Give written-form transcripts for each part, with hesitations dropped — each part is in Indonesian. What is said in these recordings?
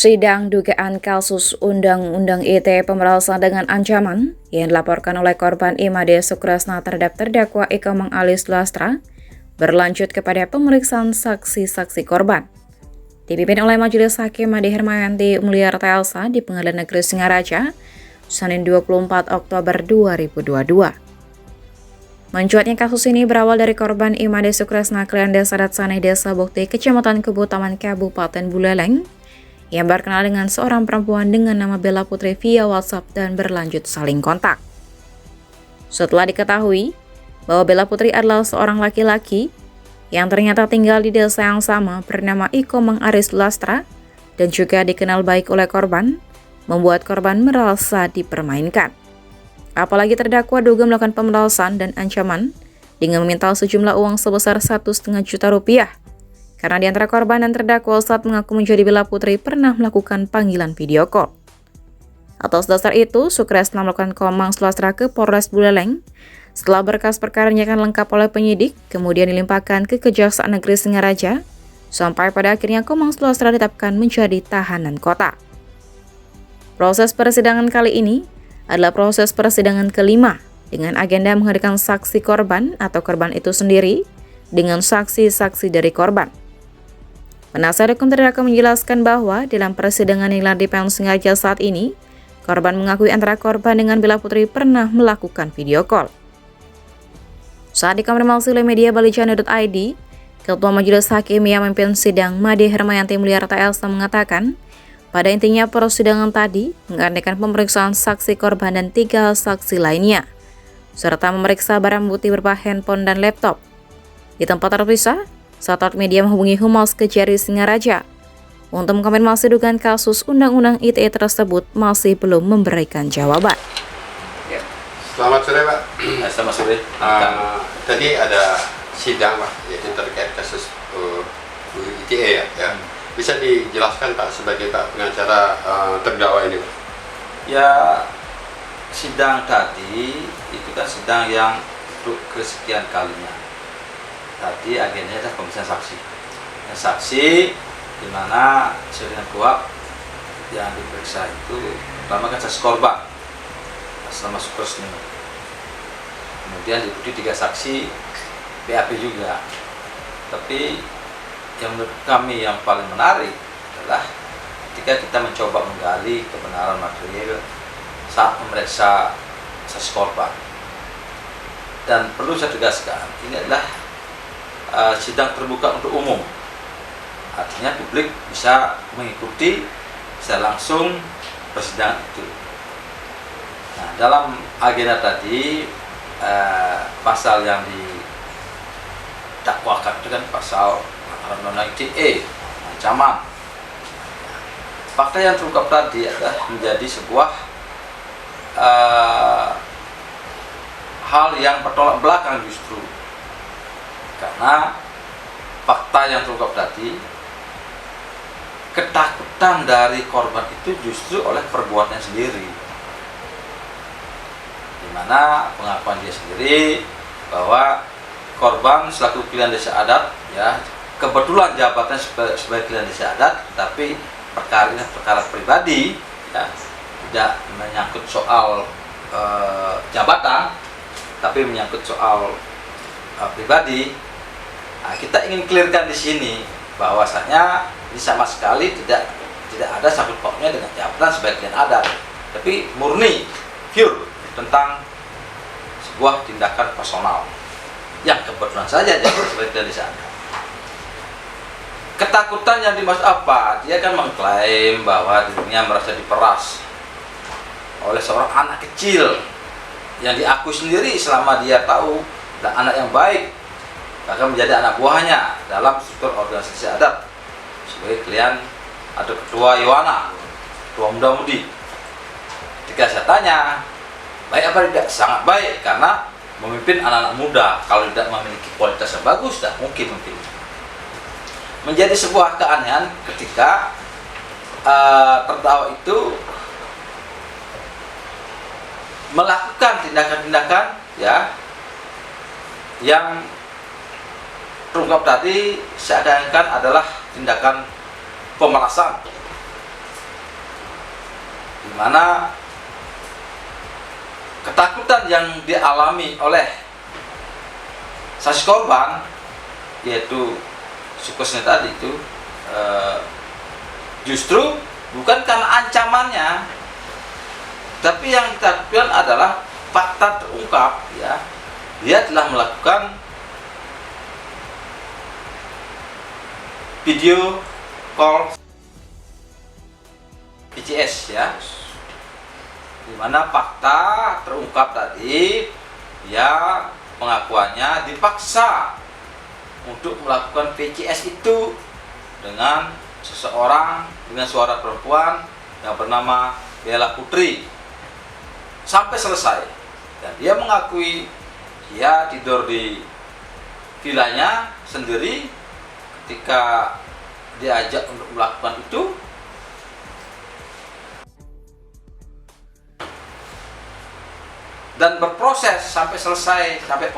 Sidang dugaan kasus Undang-Undang ITE pemerasan dengan ancaman yang dilaporkan oleh korban Imade Sukresna terhadap terdakwa Eko Mengalis Lastra berlanjut kepada pemeriksaan saksi-saksi korban. Dipimpin oleh Majelis Hakim Made Hermayanti Mulyarta Elsa di Pengadilan Negeri Singaraja, Senin 24 Oktober 2022. Mencuatnya kasus ini berawal dari korban Imade Sukresna Kalian Desa Datsane Desa Bukti, Kecamatan Kebutaman, Kabupaten Buleleng, yang berkenal dengan seorang perempuan dengan nama Bella Putri via WhatsApp dan berlanjut saling kontak. Setelah diketahui bahwa Bella Putri adalah seorang laki-laki yang ternyata tinggal di desa yang sama bernama Eko Mengalis Lastra dan juga dikenal baik oleh korban, membuat korban merasa dipermainkan. Apalagi terdakwa duga melakukan pemerasan dan ancaman dengan meminta sejumlah uang sebesar 1,5 juta rupiah. Karena di antara korban dan terdakwa saat mengaku menjadi Bella Putri pernah melakukan panggilan video call. Atas dasar itu, Sukresna melakukan komang Lastra ke Polres Buleleng. Setelah berkas perkara dinyatakan lengkap oleh penyidik, kemudian dilimpahkan ke Kejaksaan Negeri Singaraja, sampai pada akhirnya komang Lastra ditetapkan menjadi tahanan kota. Proses persidangan kali ini adalah proses persidangan kelima dengan agenda menghadirkan saksi korban atau korban itu sendiri dengan saksi-saksi dari korban. Penasihat hukum terdakwa menjelaskan bahwa dalam persidangan yang digelar di PN Singaraja saat ini, korban mengakui antara korban dengan Bella Putri pernah melakukan video call. Saat dikonfirmasi oleh media balijane.id, Ketua Majelis Hakim yang memimpin sidang Made Hermayanti Mulyarta Elsa mengatakan, pada intinya persidangan tadi mengadakan pemeriksaan saksi korban dan 3 saksi lainnya, serta memeriksa barang bukti berupa handphone dan laptop. Di tempat terpisah, saat media menghubungi Humas Kejari Singaraja untuk mengkonfirmasi dugaan kasus Undang-Undang ITE tersebut masih belum memberikan jawaban. Ya. Selamat sore, Pak. Selamat sore. Tadi ada sidang, Pak, yaitu terkait kasus ITE ya. Bisa dijelaskan, Pak, sebagai Pak pengacara terdakwa ini, Pak? Ya, sidang tadi itu kan sidang yang untuk kesekian kalinya. Tadi agendanya adalah pemeriksaan saksi. Saksi di mana sesuai dengan kuhap yang diperiksa itu pertama kan saksi korban atas nama Sukresna. Kemudian diikuti 3 saksi BAP juga. Tapi yang menurut kami yang paling menarik adalah ketika kita mencoba menggali kebenaran material saat memeriksa saksi korban. Dan perlu saya tegaskan, ini adalah sidang terbuka untuk umum, artinya publik bisa mengikuti secara langsung persidangan itu. Nah, dalam agenda tadi pasal yang didakwakan itu kan pasal Undang-Undang ITE, ancaman. Fakta yang terungkap tadi adalah menjadi sebuah hal yang bertolak belakang justru. Karena fakta yang terungkap tadi, ketakutan dari korban itu justru oleh perbuatannya sendiri, di mana pengakuan dia sendiri bahwa korban selaku Kalian Desa Adat, ya kebetulan jabatannya sebagai Kalian Desa Adat, tapi perkara ini perkara pribadi, ya tidak menyangkut soal jabatan, tapi menyangkut soal pribadi. Nah, kita ingin clearkan di sini bahwasanya ini sama sekali tidak ada sangkut pautnya dengan jabatan sebagai Kalian Adat, tapi murni pure tentang sebuah tindakan personal yang kebetulan saja jadi sebagai Kalian Desa Adat. Ketakutan yang dimaksud apa? Dia kan mengklaim bahwa dirinya merasa diperas oleh seorang anak kecil yang diakui sendiri selama dia tahu dan anak yang baik, bahkan menjadi anak buahnya dalam struktur organisasi adat sebagai klien atau ketua Yowana, ketua muda-mudi. Ketika saya tanya, baik apa tidak? Sangat baik, karena memimpin anak-anak muda kalau tidak memiliki kualitas yang bagus, tidak mungkin memimpin. Menjadi sebuah keanehan ketika terdakwa itu melakukan tindakan-tindakan ya yang terungkap tadi seakan-akan adalah tindakan pemerasan mana ketakutan yang dialami oleh saksi korban, yaitu Sukesna tadi itu justru bukan karena ancamannya, tapi yang ditakutkan adalah fakta terungkap, ya, dia telah melakukan video call VCS, ya, di mana fakta terungkap tadi, ya, pengakuannya dipaksa untuk melakukan VCS itu dengan seseorang dengan suara perempuan yang bernama Bella Putri sampai selesai, dan dia mengakui dia tidur di vilanya sendiri ketika diajak untuk melakukan itu, dan berproses sampai selesai, sampai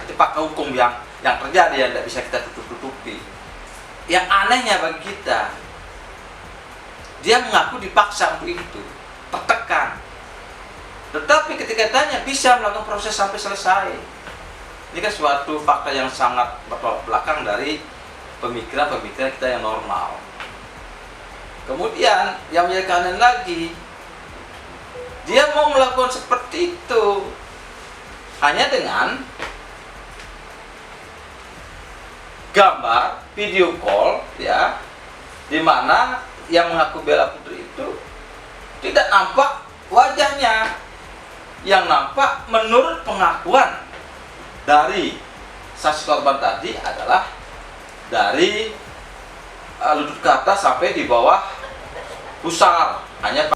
itu fakta hukum yang terjadi, yang tidak bisa kita tutup-tutupi. Yang anehnya bagi kita, dia mengaku dipaksa untuk itu, tertekan, tetapi ketika tanya bisa melakukan proses sampai selesai. Ini kan suatu fakta yang sangat bertolak belakang dari pemikiran-pemikiran kita yang normal. Kemudian yang menjadi aneh lagi, dia mau melakukan seperti itu hanya dengan gambar video call, ya, di mana yang mengaku Bella Putri itu tidak nampak wajahnya. Yang nampak menurut pengakuan dari saksi korban tadi adalah dari lutut ke atas sampai di bawah pusar, hanya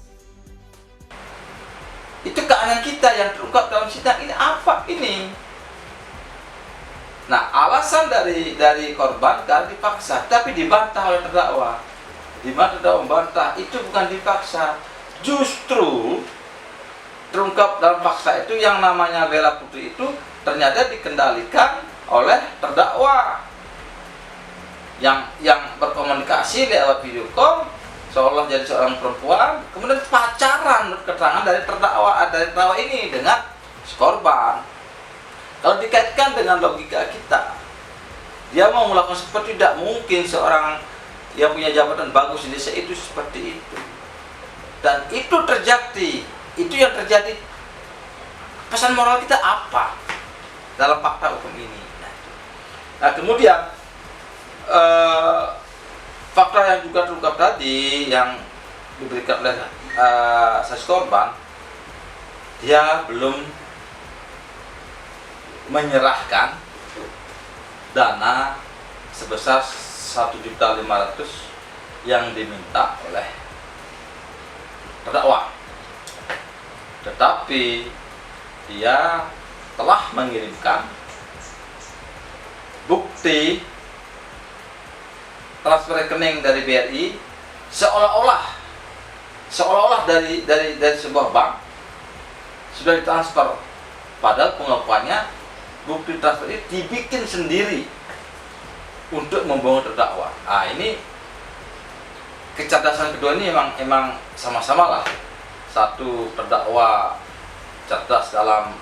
itu keanehan kita yang terungkap dalam sidang ini. Apa ini? Nah, alasan dari korban karena dipaksa, tapi dibantah oleh terdakwa. Di mana terdakwa membantah itu bukan dipaksa, justru terungkap dalam fakta itu yang namanya Bella Putri itu ternyata dikendalikan oleh terdakwa yang berkomunikasi lewat video call seolah jadi seorang perempuan, kemudian pacaran menurut keterangan dari terdakwa ini dengan si korban. Kalau dikaitkan dengan logika kita, dia mau melakukan seperti, tidak mungkin seorang yang punya jabatan bagus di Indonesia itu seperti itu. Dan itu terjadi, itu yang terjadi. Pesan moral kita apa dalam fakta hukum ini? Nah, kemudian fakta yang juga terungkap tadi yang diberikan oleh saksi korban, dia belum menyerahkan dana sebesar 1.500.000 yang diminta oleh terdakwa, tetapi dia telah mengirimkan bukti transfer rekening dari BRI seolah-olah dari sebuah bank sudah ditransfer, padahal pengakuannya bukti transfer ini dibikin sendiri untuk membohongi terdakwa. Ah, ini kecerdasan kedua ini emang sama-sama lah. Satu, terdakwa cerdas dalam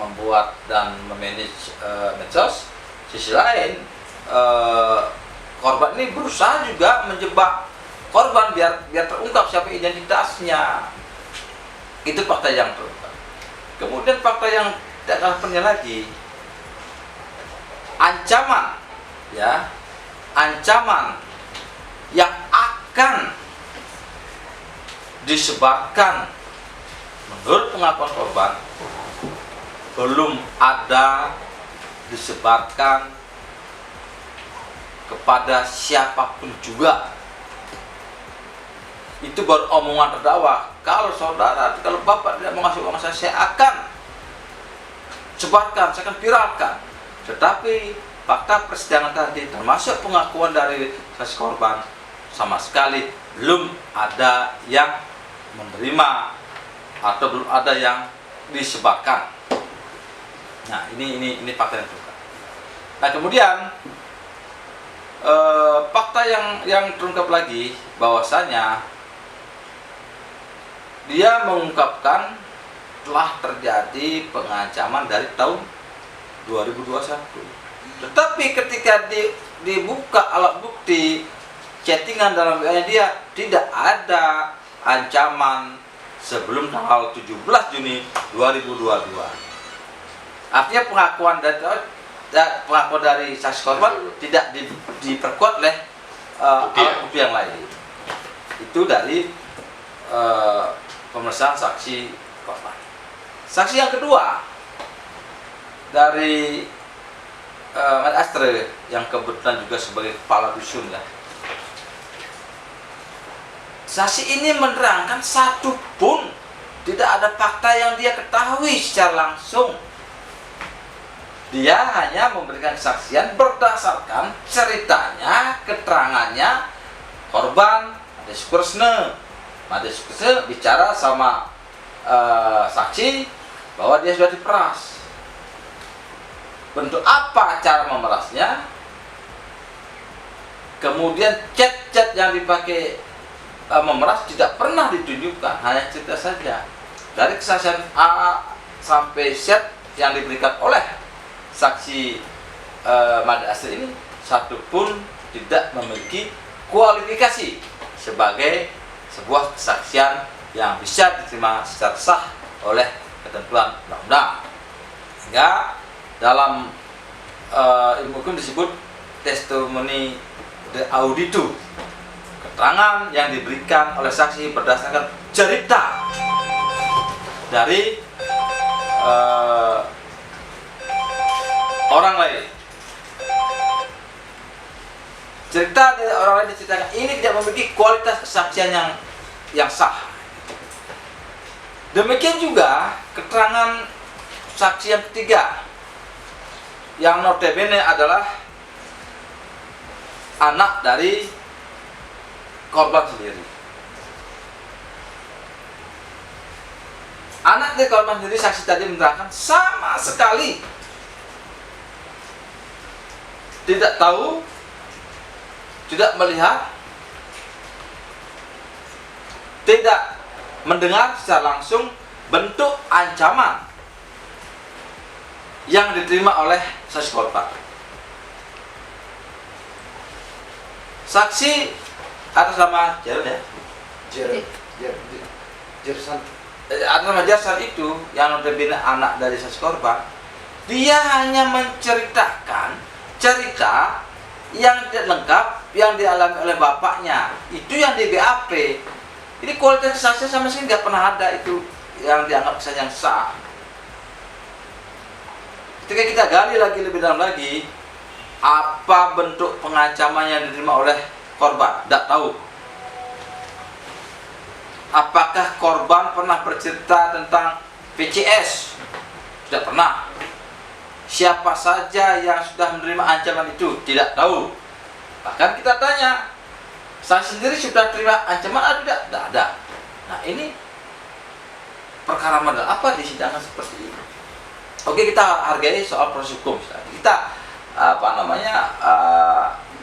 membuat dan memanage medsos. Sisi lain, korban ini berusaha juga menjebak korban biar terungkap siapa identitasnya. Itu fakta yang terungkap. Kemudian fakta yang tidak kalah penting lagi, ancaman yang akan disebarkan menurut pengakuan korban belum ada disebarkan kepada siapapun juga. Itu baru omongan terdakwa. Kalau bapak tidak mau ngasih uang saya akan sebarkan, saya akan viralkan. Tetapi fakta persidangan tadi termasuk pengakuan dari saksi korban sama sekali belum ada yang menerima atau belum ada yang disebarkan. Nah, ini fakta yang terungkap. Nah, kemudian fakta yang terungkap lagi bahwasanya dia mengungkapkan telah terjadi pengancaman dari tahun 2021. Tetapi ketika dibuka alat bukti chattingan dalam WA dia, tidak ada ancaman sebelum tanggal 17 Juni 2022. Artinya pengakuan dari saksi korban tidak diperkuat oleh alat bukti yang lain. Itu dari pemeriksaan saksi korban. Saksi yang kedua dari Mas Astre yang kebetulan juga sebagai kepala dusun ya. Saksi ini menerangkan satu pun tidak ada fakta yang dia ketahui secara langsung. Dia hanya memberikan kesaksian berdasarkan ceritanya, keterangannya korban Made Sukresna. Made Sukresna bicara sama saksi bahwa dia sudah diperas. Bentuk apa cara memerasnya? Kemudian chat-chat yang dipakai memeras tidak pernah ditunjukkan, hanya cerita saja. Dari kesaksian A sampai Z yang diberikan oleh saksi Made Astre ini, satu pun tidak memiliki kualifikasi sebagai sebuah kesaksian yang bisa diterima secara sah oleh ketentuan undang-undang. Sehingga dalam ilmu hukum disebut testimoni de auditu, keterangan yang diberikan oleh saksi berdasarkan cerita dari orang lain. Cerita dari orang lain diceritakan ini tidak memiliki kualitas kesaksian yang sah. Demikian juga keterangan saksi yang ketiga, yang notabene adalah anak dari korban sendiri. Anak dari korban sendiri, saksi tadi menerangkan sama sekali tidak tahu, tidak melihat, tidak mendengar secara langsung bentuk ancaman yang diterima oleh saksi korban. Saksi atas nama Jersan atas nama Jersan itu yang notabene anak dari saksi korban, dia hanya menceritakan cerita yang tidak lengkap yang dialami oleh bapaknya. Itu yang di BAP. Ini kualitas kesaksian sama sekali nggak pernah ada itu yang dianggap kesaksian yang sah. Ketika kita gali lagi lebih dalam lagi, apa bentuk pengancaman yang diterima oleh korban? Tidak tahu. Apakah korban pernah bercerita tentang PCS? Tidak pernah. Siapa saja yang sudah menerima ancaman itu? Tidak tahu. Bahkan kita tanya, saya sendiri sudah terima ancaman atau tidak? Tidak ada. Nah, ini perkara modal apa di sidangan seperti ini? Oke, kita hargai soal proses hukum. Kita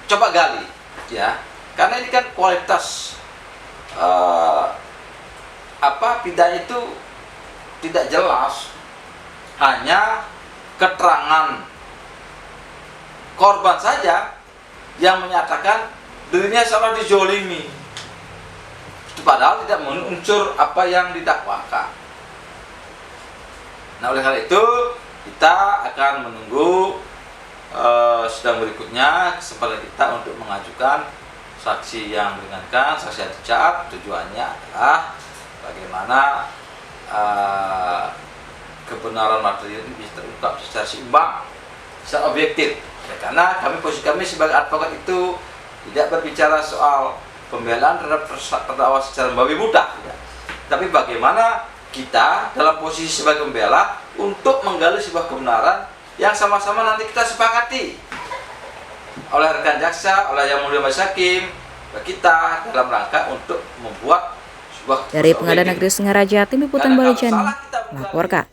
coba gali, ya. Karena ini kan kualitas pidana itu tidak jelas, hanya keterangan korban saja yang menyatakan dirinya seolah dizolimi. Itu padahal tidak menunsur apa yang didakwakan. Nah, oleh karena itu kita akan menunggu sidang berikutnya, kesempatan kita untuk mengajukan saksi yang meringankan, saksi yang dicat. Tujuannya adalah bagaimana kebenaran material ini bisa terungkap secara seimbang, secara objektif. Ya, karena posisi kami sebagai advokat itu tidak berbicara soal pembelaan terhadap terdakwa secara membabi buta, ya. Tapi bagaimana kita dalam posisi sebagai pembela untuk menggali sebuah kebenaran yang sama-sama nanti kita sepakati oleh rekan jaksa, oleh Yang Mulia Majelis Hakim, kita dalam rangka untuk membuat sebuah dari Pengadilan Negeri Singaraja, Tim Liputan Bali Channel melaporkan.